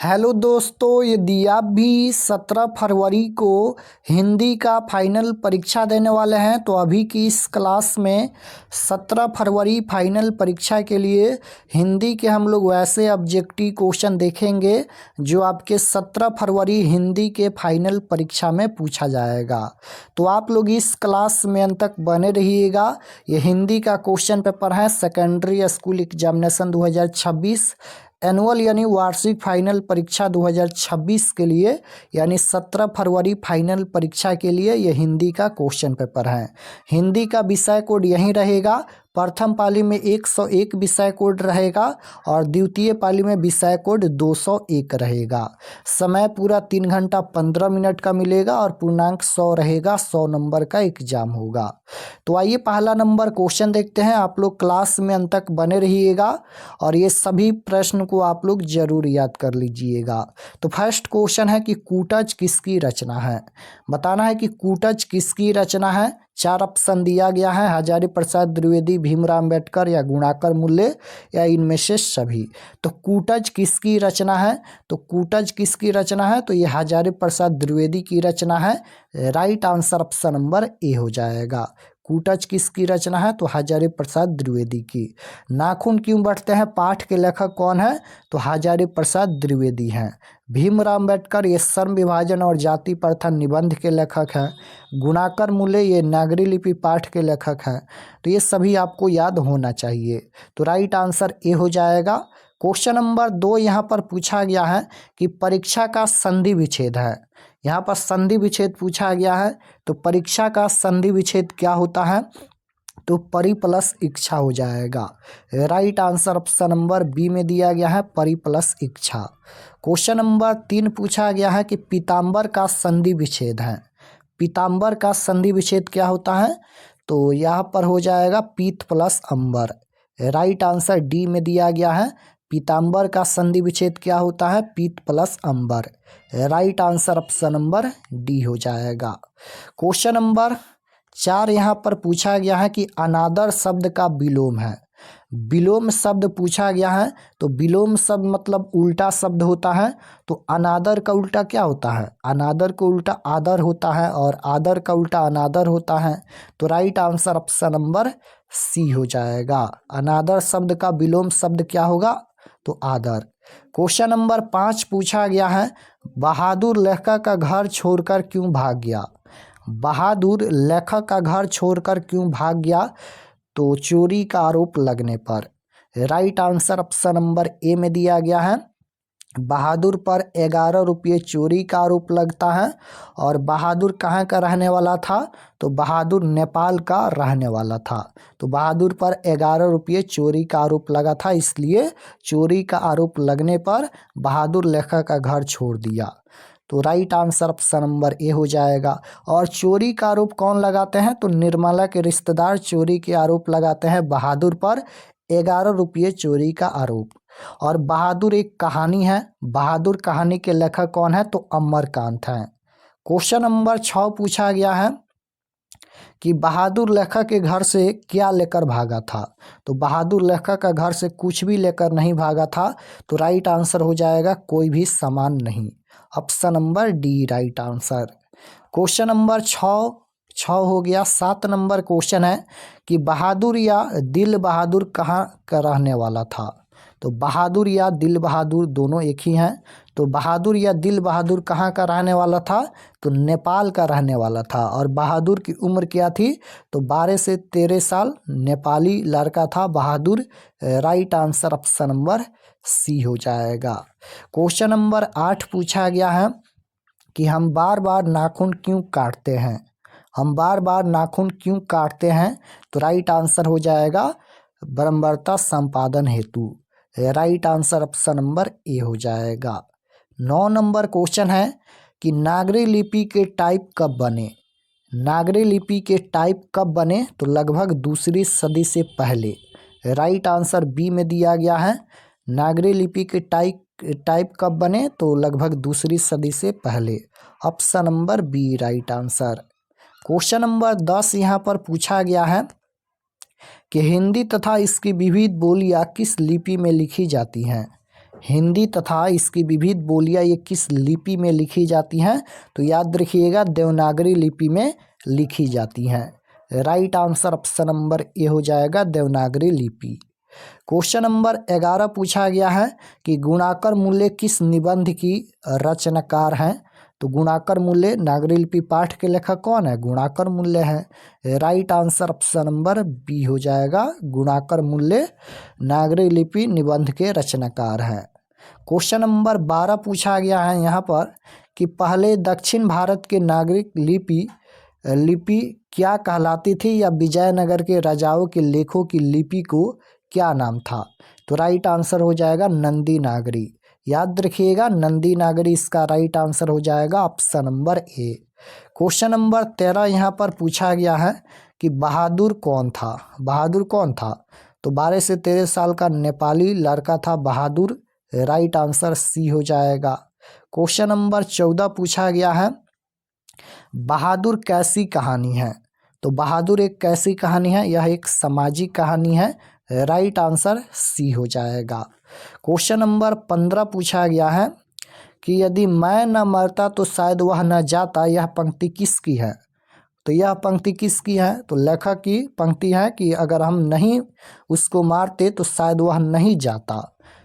Hello दोस्तों, यदि आप भी 17 फरवरी को हिंदी का फाइनल परीक्षा देने वाले हैं तो अभी की इस क्लास में 17 फरवरी फाइनल परीक्षा के लिए हिंदी के हम लोग वैसे ऑब्जेक्टिव क्वेश्चन देखेंगे जो आपके 17 फरवरी हिंदी के फाइनल परीक्षा में पूछा जाएगा। तो आप लोग इस क्लास में अंत तक बने रहिएगा। ये हिंदी का क्वेश्चन पेपर है सेकेंडरी स्कूल एग्जामिनेशन 2026 एनुअल यानी वार्षिक फाइनल परीक्षा 2026 के लिए यानी 17 फरवरी फाइनल परीक्षा के लिए ये हिंदी का क्वेश्चन पेपर है। हिंदी का विषय कोड यहीं रहेगा। प्रथम पाली में 101 विषय कोड रहेगा और द्वितीय पाली में विषय कोड 201 रहेगा। समय पूरा 3 घंटा 15 मिनट का मिलेगा और पूर्णांक 100 रहेगा। 100 नंबर का एग्जाम होगा। तो आइए पहला नंबर क्वेश्चन देखते हैं। आप लोग क्लास में अंत तक बने रहिएगा और ये सभी प्रश्न को आप लोग जरूर याद कर लीजिएगा। तो फर्स्ट क्वेश्चन है कि कूटज किसकी रचना है। बताना है कि कूटज किसकी रचना है। 4 ऑप्शन दिया गया है, हजारी प्रसाद द्विवेदी, भीमराव अम्बेडकर या गुणाकर मूल्य या इनमें से सभी। तो कूटज किसकी रचना है, तो कूटज किसकी रचना है, तो ये हजारी प्रसाद द्विवेदी की रचना है। Right answer option number A हो जाएगा। कूटज किसकी रचना है, तो हजारी प्रसाद द्विवेदी की। नाखून क्यों बढ़ते हैं पाठ के लेखक कौन है, तो हजारी प्रसाद द्विवेदी हैं। भीमराव अम्बेडकर ये श्रम विभाजन और जाति प्रथा निबंध के लेखक हैं। गुणाकर मूल्य ये नागरी लिपि पाठ के लेखक हैं। तो ये सभी आपको याद होना चाहिए। तो राइट आंसर ए हो जाएगा। क्वेश्चन नंबर 2 यहाँ पर पूछा गया है कि परीक्षा का संधि विच्छेद है। यहाँ पर संधि विच्छेद पूछा गया है। तो परीक्षा का संधि विच्छेद क्या होता है, तो परि प्लस इच्छा हो जाएगा। Right answer option number b में दिया गया है, परि प्लस इच्छा। क्वेश्चन नंबर 3 पूछा गया है कि पीताम्बर का संधि विच्छेद है। पीताम्बर का संधि विच्छेद क्या होता है, तो यहाँ पर हो जाएगा पीत प्लस अंबर। राइट आंसर डी में दिया गया है। पीताम्बर का संधि विच्छेद क्या होता है, पीत प्लस अंबर। Right answer option number D हो जाएगा। क्वेश्चन नंबर 4 यहाँ पर पूछा गया है कि अनादर शब्द का विलोम है। विलोम शब्द पूछा गया है। तो विलोम शब्द मतलब उल्टा शब्द होता है। तो अनादर का उल्टा क्या होता है, अनादर का उल्टा आदर होता है और आदर का उल्टा अनादर होता है। तो राइट आंसर ऑप्शन नंबर सी हो जाएगा। अनादर शब्द का विलोम शब्द क्या होगा, तो आदर। क्वेश्चन नंबर 5 पूछा गया है बहादुर लेखक का घर छोड़कर क्यों भाग गया। बहादुर लेखक का घर छोड़कर क्यों भाग गया, तो चोरी का आरोप लगने पर। Right answer option number A में दिया गया है। बहादुर पर 11 रुपये चोरी का आरोप लगता है और बहादुर कहाँ का रहने वाला था, तो बहादुर नेपाल का रहने वाला था। तो बहादुर पर 11 रुपये चोरी का आरोप लगा था, इसलिए चोरी का आरोप लगने पर बहादुर लेखक का घर छोड़ दिया। तो right answer option number A हो जाएगा। और चोरी का आरोप कौन लगाते हैं, तो निर्मला के रिश्तेदार चोरी के आरोप लगाते हैं बहादुर पर 11 रुपये चोरी का आरोप। और बहादुर एक कहानी है। बहादुर कहानी के लेखक कौन है, तो अमरकांत हैं। क्वेश्चन नंबर 6 पूछा गया है कि बहादुर लेखक के घर से क्या लेकर भागा था। तो बहादुर लेखक का घर से कुछ भी लेकर नहीं भागा था। तो राइट आंसर हो जाएगा कोई भी सामान नहीं। Option number D right answer. Question number 6 हो गया। 7 नंबर क्वेश्चन है कि बहादुर या दिल बहादुर कहाँ का रहने वाला था। तो बहादुर या दिल बहादुर दोनों एक ही हैं। तो बहादुर या दिल बहादुर कहाँ का रहने वाला था, तो नेपाल का रहने वाला था। और बहादुर की उम्र क्या थी, तो 12 से 13 साल। नेपाली लड़का था बहादुर। राइट आंसर ऑप्शन नंबर सी हो जाएगा। क्वेश्चन नंबर 8 पूछा गया है कि हम बार बार नाखून क्यों काटते हैं। हम बार बार नाखून क्यों काटते हैं, तो राइट आंसर हो जाएगा बारंबारता संपादन हेतु। Right answer option number A हो जाएगा। 9 नंबर क्वेश्चन है कि नागरी लिपि के टाइप कब बने। नागरी लिपि के टाइप कब बने, तो लगभग दूसरी सदी से पहले। राइट आंसर बी में दिया गया है। नागरी लिपि के टाइप कब बने, तो लगभग दूसरी सदी से पहले। Option number B right answer. Question number 10 यहाँ पर पूछा गया है कि हिंदी तथा इसकी विविध बोलियां किस लिपि में लिखी जाती हैं। हिंदी तथा इसकी विविध बोलियां ये किस लिपि में लिखी जाती हैं? तो याद रखिएगा देवनागरी लिपि में लिखी जाती हैं। Right answer option number A हो जाएगा देवनागरी लिपि। क्वेश्चन नंबर 11 पूछा गया है कि गुणाकर मूल्य किस निबंध की रचनाकार हैं? तो गुणाकर मूल्य नागरी लिपि पाठ के लेखक कौन है? गुणाकर मूल्य है। Right answer option number B हो जाएगा, गुणाकर मूल्य नागरी लिपि निबंध के रचनाकार हैं। क्वेश्चन नंबर 12 पूछा गया है यहाँ पर कि पहले दक्षिण भारत के नागरिक लिपि क्या कहलाती थी, या विजयनगर के राजाओं के लेखों की लिपि को क्या नाम था? तो राइट आंसर हो जाएगा नंदी नागरी। याद रखिएगा नंदी नागरी इसका राइट आंसर हो जाएगा option number A. Question number 13 यहाँ पर पूछा गया है कि बहादुर कौन था? बहादुर कौन था? तो 12 से 13 साल का नेपाली लड़का था बहादुर। राइट आंसर सी हो जाएगा। क्वेश्चन नंबर 14 पूछा गया है बहादुर कैसी कहानी है? तो बहादुर एक कैसी कहानी है? यह एक सामाजिक कहानी है। राइट आंसर सी हो जाएगा। क्वेश्चन नंबर 15 पूछा गया है कि यदि मैं न मरता तो शायद वह न जाता, यह पंक्ति किसकी है? तो यह पंक्ति किसकी है? तो लेखक की पंक्ति है कि अगर हम नहीं उसको मारते तो शायद वह नहीं जाता।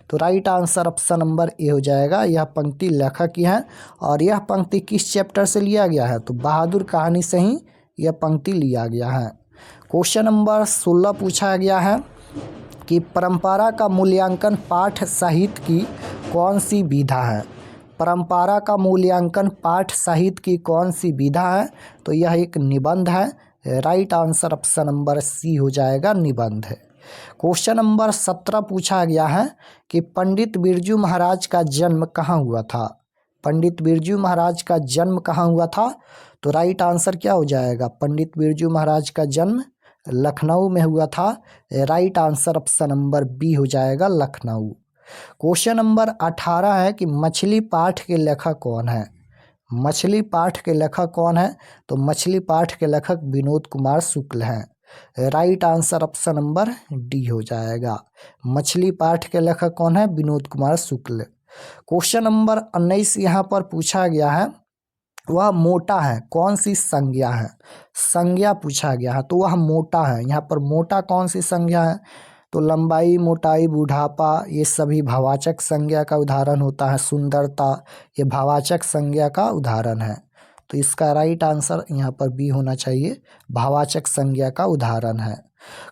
तो right answer option number A हो जाएगा, यह पंक्ति लेखक की है। और यह पंक्ति किस चैप्टर से लिया गया है? तो बहादुर कहानी से ही यह पंक्ति लिया गया है। क्वेश्चन नंबर 16 पूछा गया है कि परंपरा का मूल्यांकन पाठ साहित्य की कौन सी विधा है? परंपरा का मूल्यांकन पाठ साहित्य की कौन सी विधा है? तो यह एक निबंध है। राइट आंसर ऑप्शन नंबर सी हो जाएगा, निबंध है। क्वेश्चन नंबर 17 पूछा गया है कि पंडित बिरजू महाराज का जन्म कहाँ हुआ था? पंडित बिरजू महाराज का जन्म कहाँ हुआ था? तो राइट आंसर क्या हो जाएगा? पंडित बिरजू महाराज का जन्म लखनऊ में हुआ था। Right answer option number B हो जाएगा, लखनऊ। क्वेश्चन नंबर 18 है कि मछली पाठ के लेखक कौन है? मछली पाठ के लेखक कौन है? तो मछली पाठ के लेखक विनोद कुमार शुक्ल हैं। Right answer option number D हो जाएगा। मछली पाठ के लेखक कौन है? विनोद कुमार शुक्ल। क्वेश्चन नंबर 19 यहाँ पर पूछा गया है वह मोटा है, कौन सी संज्ञा है? संज्ञा पूछा गया है, तो वह मोटा है। यहाँ पर मोटा कौन सी संज्ञा है? तो लंबाई, मोटाई, बुढ़ापा ये सभी भाववाचक संज्ञा का उदाहरण होता है। सुंदरता ये भाववाचक संज्ञा का उदाहरण है। तो इसका राइट आंसर यहाँ पर बी होना चाहिए, भाववाचक संज्ञा का उदाहरण है।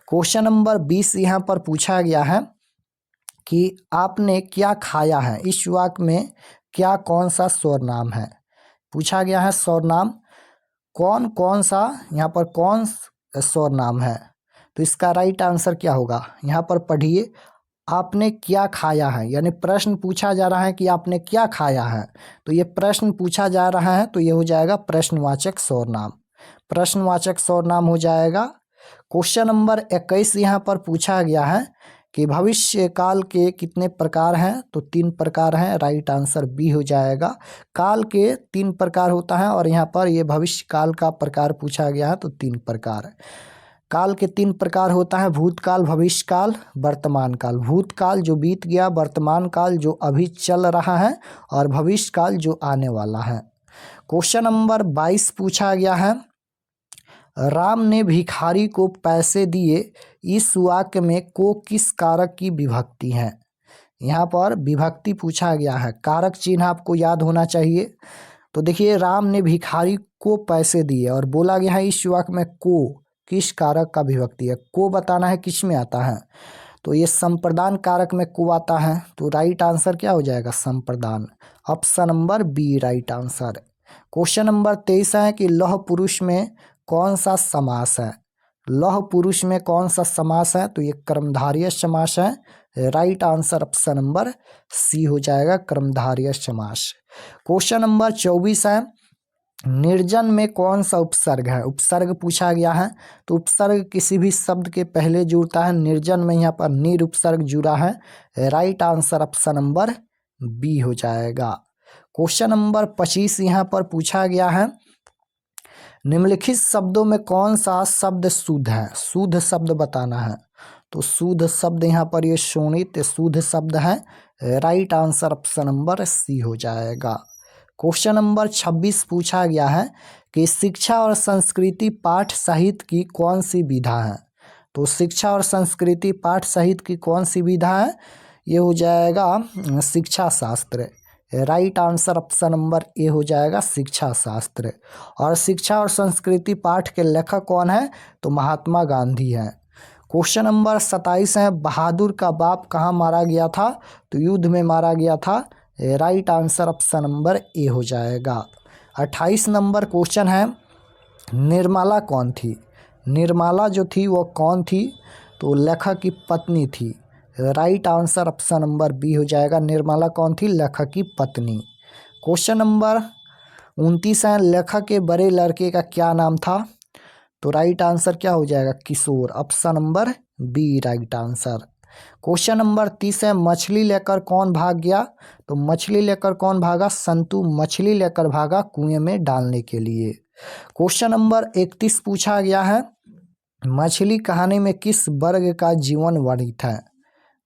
क्वेश्चन नंबर 20 यहाँ पर पूछा गया है कि आपने क्या खाया है? इस वाक्य में क्या कौन सा सर्वनाम है? पूछा गया है सर्वनाम कौन कौन सा, यहाँ पर कौन सर्वनाम है? तो इसका राइट आंसर क्या होगा? यहाँ पर पढ़िए, आपने क्या खाया है, यानी प्रश्न पूछा जा रहा है कि आपने क्या खाया है। तो ये प्रश्न पूछा जा रहा है, तो ये हो जाएगा प्रश्नवाचक सर्वनाम। प्रश्नवाचक सर्वनाम हो जाएगा। क्वेश्चन नंबर 21 यहाँ पर पूछा गया है कि भविष्य काल के कितने प्रकार हैं? तो 3 प्रकार हैं। राइट आंसर बी हो जाएगा। काल के 3 प्रकार होता है और यहाँ पर ये भविष्य काल का प्रकार पूछा गया है, तो 3 प्रकार। काल के 3 प्रकार होता है, भूतकाल, भविष्य काल, वर्तमान काल। भूतकाल जो बीत गया, वर्तमान काल जो अभी चल रहा है, और भविष्य काल जो आने वाला है। क्वेश्चन नंबर 22 पूछा गया है राम ने भिखारी को पैसे दिए, इस वाक्य में को किस कारक की विभक्ति है? यहाँ पर विभक्ति पूछा गया है, कारक चिन्ह आपको याद होना चाहिए। तो देखिए, राम ने भिखारी को पैसे दिए और बोला गया है इस वाक्य में को किस कारक का विभक्ति है? को बताना है किस में आता है? तो ये संप्रदान कारक में को आता है। तो राइट आंसर क्या हो जाएगा? संप्रदान। Option number B right answer. Question number 23 है कि लौह पुरुष में कौन सा समास है? लौह पुरुष में कौन सा समास है? तो ये कर्मधारय समास है। राइट आंसर ऑप्शन नंबर सी हो जाएगा, कर्मधारय समास। क्वेश्चन नंबर 24 है निर्जन में कौन सा उपसर्ग है? उपसर्ग पूछा गया है। तो उपसर्ग किसी भी शब्द के पहले जुड़ता है, निर्जन में यहाँ पर निर उपसर्ग जुड़ा है। Right answer option number B हो जाएगा। क्वेश्चन नंबर 25 यहाँ पर पूछा गया है निम्नलिखित शब्दों में कौन सा शब्द शुद्ध है? शुद्ध शब्द बताना है। तो शुद्ध शब्द यहाँ पर ये शोणित शुद्ध शब्द है। राइट आंसर ऑप्शन नंबर सी हो जाएगा। क्वेश्चन नंबर 26 पूछा गया है कि शिक्षा और संस्कृति पाठ साहित्य की कौन सी विधा है। तो शिक्षा और संस्कृति पाठ साहित्य की कौन सी विधा है, ये हो जाएगा शिक्षा शास्त्र। Right answer option number A हो जाएगा शिक्षा शास्त्र। और शिक्षा और संस्कृति पाठ के लेखक कौन है, तो महात्मा गांधी हैं। क्वेश्चन नंबर 27 है, बहादुर का बाप कहाँ मारा गया था, तो युद्ध में मारा गया था। Right answer option number A हो जाएगा। 28 नंबर क्वेश्चन है, निर्मला कौन थी। निर्मला जो थी वो कौन थी, तो लेखक की पत्नी थी। Right answer option number B हो जाएगा। निर्मला कौन थी, लेखक की पत्नी। क्वेश्चन नंबर 29 है, लेखक के बड़े लड़के का क्या नाम था, तो राइट आंसर क्या हो जाएगा, किशोर। Option number B right answer. Question number 30 है, मछली लेकर कौन भाग गया, तो मछली लेकर कौन भागा, संतु मछली लेकर भागा कुएं में डालने के लिए। क्वेश्चन नंबर 31 पूछा गया है, मछली कहानी में किस वर्ग का जीवन वर्णित है।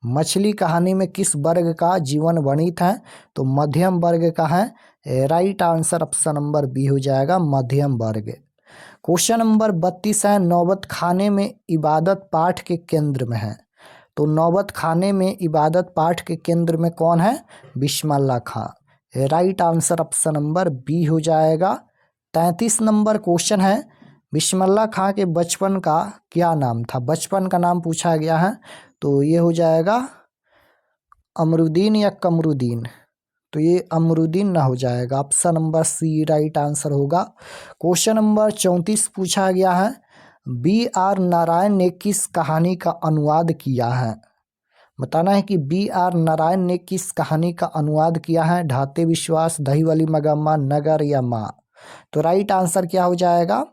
मछली कहानी में किस वर्ग का जीवन वर्णित है, तो मध्यम वर्ग का है। Right answer option number B हो जाएगा, मध्यम वर्ग। क्वेश्चन नंबर 32 है, नौबत खाने में इबादत पाठ के केंद्र में है। तो नौबत खाने में इबादत पाठ के केंद्र में कौन है, Bismillah Khan. Right answer option number B हो जाएगा। 33 नंबर क्वेश्चन है, बिस्मिल्लाह खां के बचपन का क्या नाम था। बचपन का नाम पूछा गया है, तो ये हो जाएगा अमरुद्दीन या कमरुद्दीन, तो ये अमरुद्दीन ना हो जाएगा। Option number C right answer होगा। क्वेश्चन नंबर 34 पूछा गया है, B.R. नारायण ने किस कहानी का अनुवाद किया है। बताना है कि B.R. नारायण ने किस कहानी का अनुवाद किया है, ढाते विश्वास, दही वाली मगम्मा, नगर या माँ। तो राइट आंसर क्या हो जाएगा,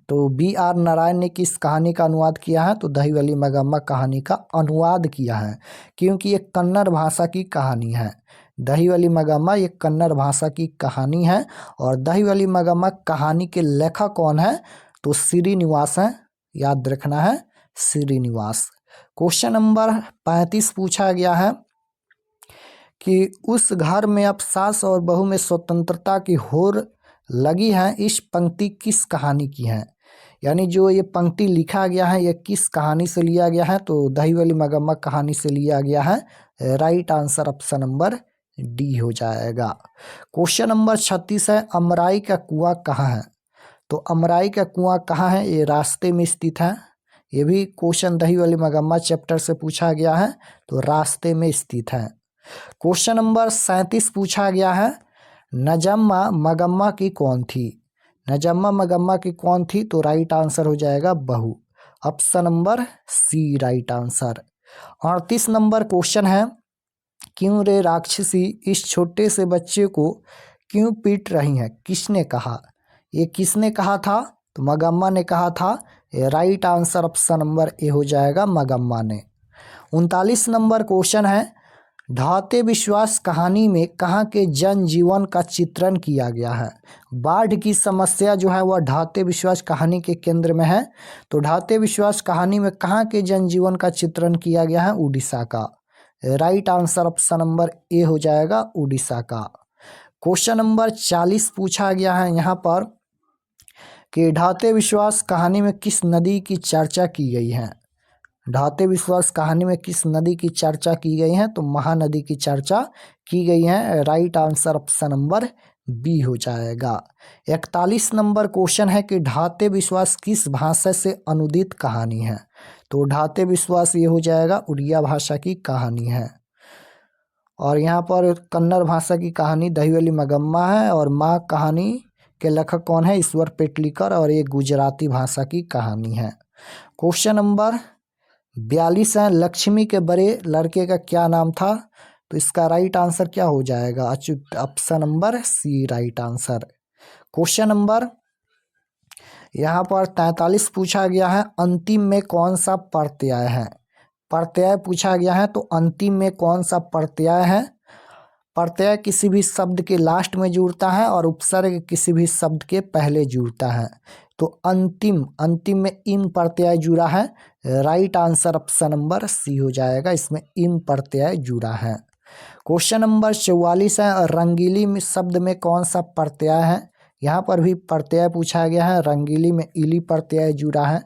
तो B.R. नारायण ने किस कहानी का अनुवाद किया है, तो दही वाली मगम्मा कहानी का अनुवाद किया है, क्योंकि ये कन्नड़ भाषा की कहानी है। दही वाली मगम्मा ये कन्नड़ भाषा की कहानी है। और दही वाली मगम्मा कहानी के लेखक कौन है, तो श्रीनिवास हैं, याद रखना है श्रीनिवास। क्वेश्चन नंबर 35 पूछा गया है कि उस घर में अब सास और बहू में स्वतंत्रता की होड़ लगी है, इस पंक्ति किस कहानी की है। यानी जो ये पंक्ति लिखा गया है ये किस कहानी से लिया गया है, तो दही वाली मगम्मा कहानी से लिया गया है। Right answer option number D हो जाएगा। क्वेश्चन नंबर 36 है, अमराई का कुआं कहाँ है। तो अमराई का कुआं कहाँ है, ये रास्ते में स्थित है। ये भी क्वेश्चन दही वाली मगम्मा चैप्टर से पूछा गया है, तो रास्ते में स्थित है। क्वेश्चन नंबर 37 पूछा गया है, नजम्मा मगम्मा की कौन थी। नजम्मा मगम्मा की कौन थी, तो राइट आंसर हो जाएगा बहू। Option number C right answer. 38 number question है, क्यों रे राक्षसी इस छोटे से बच्चे को क्यों पीट रही है, किसने कहा। ये किसने कहा था, तो मगम्मा ने कहा था। Right answer option number A हो जाएगा, मगम्मा ने। 39 नंबर क्वेश्चन है, ढाते विश्वास कहानी में कहाँ के जनजीवन का चित्रण किया गया है। बाढ़ की समस्या जो है वह ढाते विश्वास कहानी के केंद्र में है। तो ढाते विश्वास कहानी में कहाँ के जनजीवन का चित्रण किया गया है, उड़ीसा का। Right answer option number A हो जाएगा, उड़ीसा का। क्वेश्चन नंबर 40 पूछा गया है यहाँ पर कि ढाते विश्वास कहानी में किस नदी की चर्चा की गई है। ढाते विश्वास कहानी में किस नदी की चर्चा की गई है, तो महानदी की चर्चा की गई है। Right answer option number B हो जाएगा। 41 नंबर क्वेश्चन है कि ढाते विश्वास किस भाषा से अनुदित कहानी है। तो ढाते विश्वास ये हो जाएगा, उड़िया भाषा की कहानी है। और यहाँ पर कन्नड़ भाषा की कहानी दही वाली मगम्मा है, और माँ कहानी के लेखक कौन है, ईश्वर पेटलीकर, और ये गुजराती भाषा की कहानी है। क्वेश्चन नंबर 42 है, लक्ष्मी के बड़े लड़के का क्या नाम था। तो इसका राइट आंसर क्या हो जाएगा, Achyut. Option number C right answer. Question number यहाँ पर 43 पूछा गया है, अंतिम में कौन सा प्रत्यय है। प्रत्यय पूछा गया है, तो अंतिम में कौन सा प्रत्यय है। प्रत्यय किसी भी शब्द के लास्ट में जुड़ता है और उपसर्ग किसी भी शब्द के पहले जुड़ता है। तो अंतिम, अंतिम में इम प्रत्यय जुड़ा है। राइट आंसर ऑप्शन नंबर सी हो जाएगा, इसमें इम प्रत्यय जुड़ा है। क्वेश्चन नंबर 44 है, रंगीली शब्द में कौन सा प्रत्यय है। यहाँ पर भी प्रत्यय पूछा गया है, रंगीली में इली प्रत्यय जुड़ा है।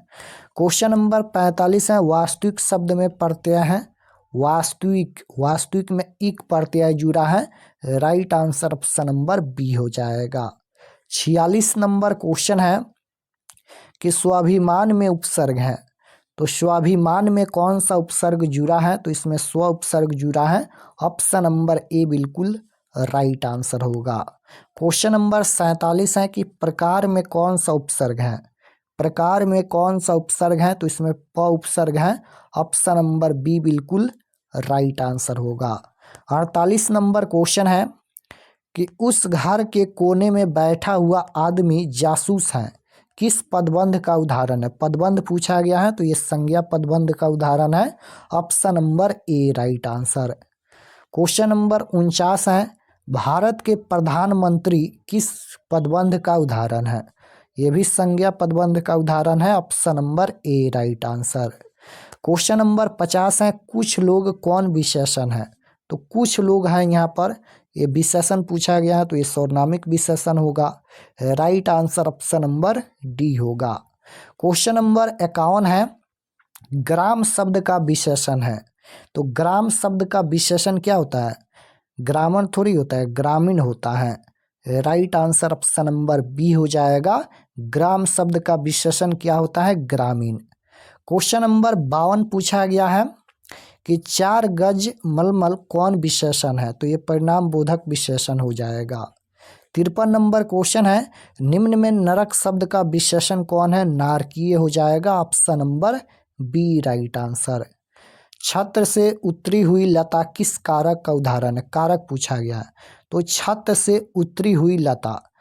क्वेश्चन नंबर 45 है, वास्तविक शब्द में प्रत्यय है, वास्तविक में इक प्रत्यय जुड़ा है। Right answer option number B हो जाएगा। 46 नंबर क्वेश्चन है कि स्वाभिमान में उपसर्ग है, तो स्वाभिमान में कौन सा उपसर्ग जुड़ा है, तो इसमें स्व उपसर्ग जुड़ा है। ऑप्शन नंबर ए बिल्कुल राइट आंसर होगा। क्वेश्चन नंबर 47 है कि प्रकार में कौन सा उपसर्ग है, प्रकार में कौन सा उपसर्ग है, तो इसमें प उपसर्ग है। ऑप्शन नंबर बी बिल्कुल राइट आंसर होगा। 48 नंबर क्वेश्चन है कि उस घर के कोने में बैठा हुआ आदमी जासूस है, किस पदबंध का उदाहरण है। पदबंध पूछा गया है, तो ये संज्ञा पदबंध का उदाहरण है। Option number A right answer. Question number 49 है, भारत के प्रधानमंत्री किस पदबंध का उदाहरण है। ये भी संज्ञा पदबंध का उदाहरण है। Option number A right answer. Question number 50 है, कुछ लोग कौन विशेषण है, तो कुछ लोग हैं यहाँ पर, ये विशेषण पूछा गया है, तो ये सर्वनामिक विशेषण होगा। Right answer option number D होगा। क्वेश्चन नंबर 51 है, ग्राम शब्द का विशेषण है, तो ग्राम शब्द का विशेषण क्या होता है, ग्रामीण थोड़ी होता है, ग्रामीण होता है। Right answer option number B हो जाएगा। ग्राम शब्द का विशेषण क्या होता है, ग्रामीण। क्वेश्चन नंबर 52 पूछा गया है कि 4 गज मलमल कौन विशेषण है, तो ये परिणाम बोधक विशेषण हो जाएगा। 53 नंबर क्वेश्चन है, निम्न में नरक शब्द का विशेषण कौन है, नारकीय हो जाएगा। Option number B right answer. छत्र से उतरी हुई लता किस कारक का उदाहरण है, कारक पूछा गया है, तो छत्र से उतरी हुई लता,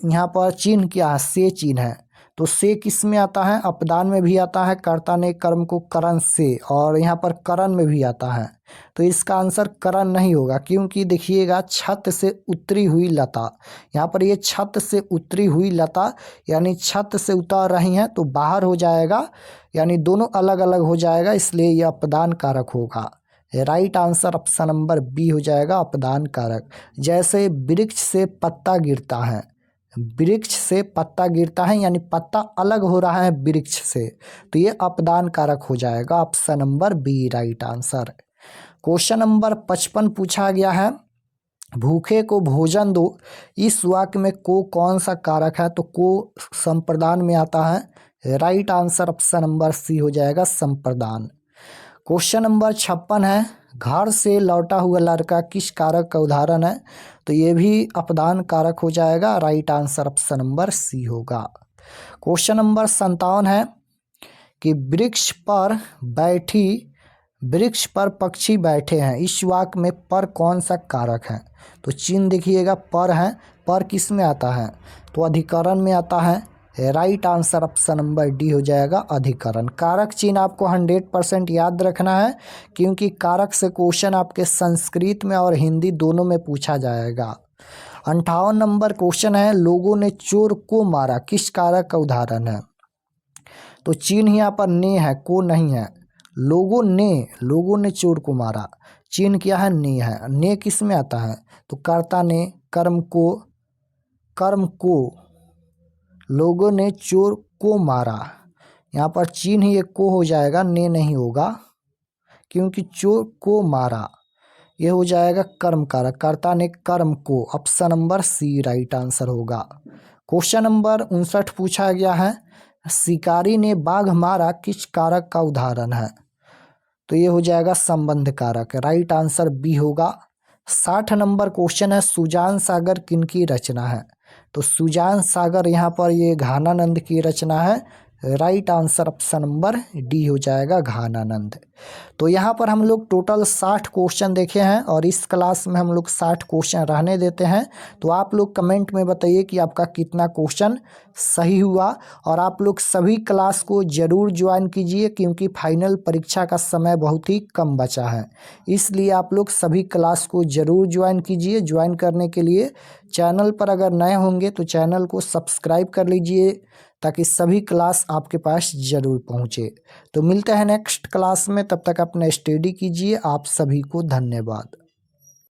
यहाँ पर चिन्ह क्या है, से चिन्ह है, तो से किस में आता है, अपदान में भी आता है, कर्ता ने कर्म को करण से, और यहाँ पर करण में भी आता है, तो इसका आंसर करण नहीं होगा, क्योंकि देखिएगा छत से उतरी हुई लता, यहाँ पर ये छत से उतरी हुई लता यानी छत से उतर रही हैं, तो बाहर हो जाएगा, यानी दोनों अलग अलग हो जाएगा, इसलिए यह अपदान कारक होगा। Right answer option number B हो जाएगा, अपदान कारक। जैसे वृक्ष से पत्ता गिरता है, वृक्ष से पत्ता गिरता है यानी पत्ता अलग हो रहा है वृक्ष से, तो ये अपदान कारक हो जाएगा। Option number B right answer. Question number 55 पूछा गया है, भूखे को भोजन दो, इस वाक्य में को कौन सा कारक है, तो को संप्रदान में आता है। राइट आंसर ऑप्शन नंबर सी हो जाएगा, संप्रदान। क्वेश्चन नंबर 56 है, घर से लौटा हुआ लड़का किस कारक का उदाहरण है, तो ये भी अपदान कारक हो जाएगा। Right answer option number C होगा। क्वेश्चन नंबर 57 है कि वृक्ष पर पक्षी बैठे हैं, इस वाक्य में पर कौन सा कारक है, तो चिन्ह देखिएगा पर है, पर किस में आता है, तो अधिकरण में आता है। Right answer option number D हो जाएगा, अधिकरण। कारक चिन्ह आपको 100% याद रखना है, क्योंकि कारक से क्वेश्चन आपके संस्कृत में और हिंदी दोनों में पूछा जाएगा। 58 नंबर क्वेश्चन है, लोगों ने चोर को मारा, किस कारक का उदाहरण है, तो चिन्ह यहाँ पर ने है, को नहीं है। लोगों ने चोर को मारा, चिन्ह क्या है, ने है। ने किस में आता है, तो कर्ता ने कर्म को लोगों ने चोर को मारा, यहाँ पर चिन्ह ये को हो जाएगा, ने नहीं होगा, क्योंकि चोर को मारा ये हो जाएगा कर्म कारक, कर्ता ने कर्म को। Option number C right answer होगा। क्वेश्चन नंबर 59 पूछा गया है, शिकारी ने बाघ मारा, किस कारक का उदाहरण है, तो ये हो जाएगा संबंध कारक। राइट आंसर बी होगा। 60 नंबर क्वेश्चन है, सुजान सागर किनकी रचना है, तो सुजान सागर यहाँ पर ये घानानंद की रचना है। Right answer option number D हो जाएगा, घानानंद। तो यहाँ पर हम लोग टोटल 60 क्वेश्चन देखे हैं, और इस क्लास में हम लोग 60 क्वेश्चन रहने देते हैं। तो आप लोग कमेंट में बताइए कि आपका कितना क्वेश्चन सही हुआ, और आप लोग सभी क्लास को ज़रूर ज्वाइन कीजिए, क्योंकि फाइनल परीक्षा का समय बहुत ही कम बचा है, इसलिए आप लोग सभी क्लास को ज़रूर ज्वाइन कीजिए। ज्वाइन करने के लिए चैनल पर अगर नए होंगे तो चैनल को सब्सक्राइब कर लीजिए, ताकि सभी क्लास आपके पास ज़रूर पहुँचे। तो मिलते हैं नेक्स्ट क्लास में, तब तक अपना स्टडी कीजिए। आप सभी को धन्यवाद।